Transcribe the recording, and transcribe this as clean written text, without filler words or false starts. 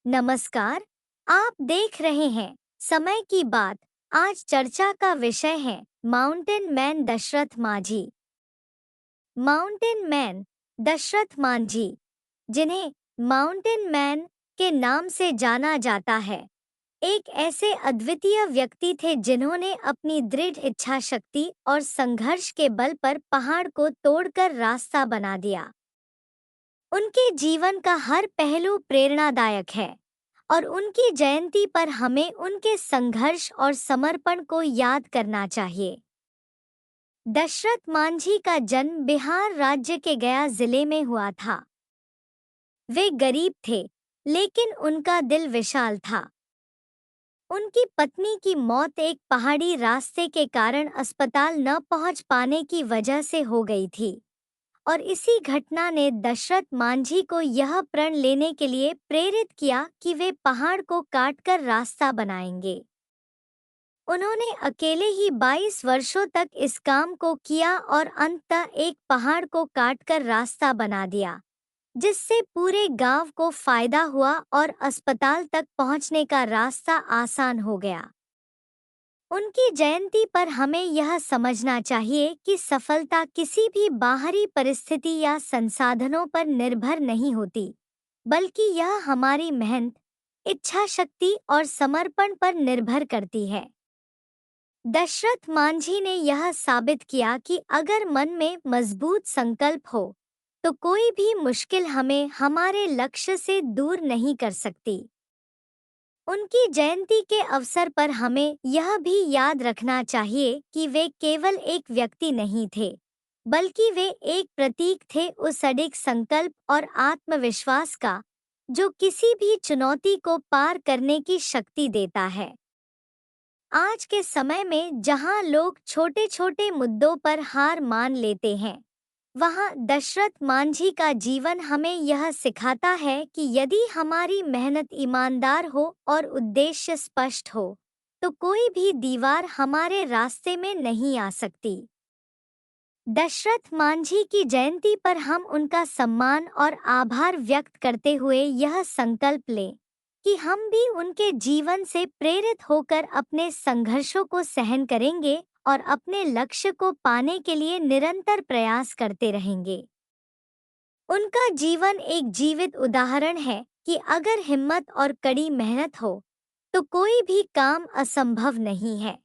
नमस्कार। आप देख रहे हैं समय की बात। आज चर्चा का विषय है mountain man Dashrath Manjhi. Mountain man Dashrath Manjhi, जिन्हें माउंटेन मैन के नाम से जाना जाता है, एक ऐसे अद्वितीय व्यक्ति थे जिन्होंने अपनी दृढ़ इच्छा शक्ति और संघर्ष के बल पर पहाड़ को तोड़कर रास्ता बना दिया। उनके जीवन का हर पहलू प्रेरणादायक है और उनकी जयंती पर हमें उनके संघर्ष और समर्पण को याद करना चाहिए। दशरथ मांझी का जन्म बिहार राज्य के गया जिले में हुआ था। वे गरीब थे, लेकिन उनका दिल विशाल था। उनकी पत्नी की मौत एक पहाड़ी रास्ते के कारण अस्पताल न पहुंच पाने की वजह से हो गई थी, और इसी घटना ने दशरथ मांझी को यह प्रण लेने के लिए प्रेरित किया कि वे पहाड़ को काटकर रास्ता बनाएंगे। उन्होंने अकेले ही 22 वर्षों तक इस काम को किया और अंततः एक पहाड़ को काटकर रास्ता बना दिया, जिससे पूरे गांव को फायदा हुआ और अस्पताल तक पहुंचने का रास्ता आसान हो गया। उनकी जयंती पर हमें यह समझना चाहिए कि सफलता किसी भी बाहरी परिस्थिति या संसाधनों पर निर्भर नहीं होती, बल्कि यह हमारी मेहनत, इच्छा शक्ति और समर्पण पर निर्भर करती है। दशरथ मांझी ने यह साबित किया कि अगर मन में मजबूत संकल्प हो, तो कोई भी मुश्किल हमें हमारे लक्ष्य से दूर नहीं कर सकती। उनकी जयंती के अवसर पर हमें यह भी याद रखना चाहिए कि वे केवल एक व्यक्ति नहीं थे, बल्कि वे एक प्रतीक थे उस अडिग संकल्प और आत्मविश्वास का, जो किसी भी चुनौती को पार करने की शक्ति देता है। आज के समय में जहां लोग छोटे-छोटे मुद्दों पर हार मान लेते हैं, वहाँ दशरथ मांझी का जीवन हमें यह सिखाता है कि यदि हमारी मेहनत ईमानदार हो और उद्देश्य स्पष्ट हो, तो कोई भी दीवार हमारे रास्ते में नहीं आ सकती। दशरथ मांझी की जयंती पर हम उनका सम्मान और आभार व्यक्त करते हुए यह संकल्प लें कि हम भी उनके जीवन से प्रेरित होकर अपने संघर्षों को सहन करेंगे और अपने लक्ष्य को पाने के लिए निरंतर प्रयास करते रहेंगे। उनका जीवन एक जीवित उदाहरण है कि अगर हिम्मत और कड़ी मेहनत हो, तो कोई भी काम असंभव नहीं है।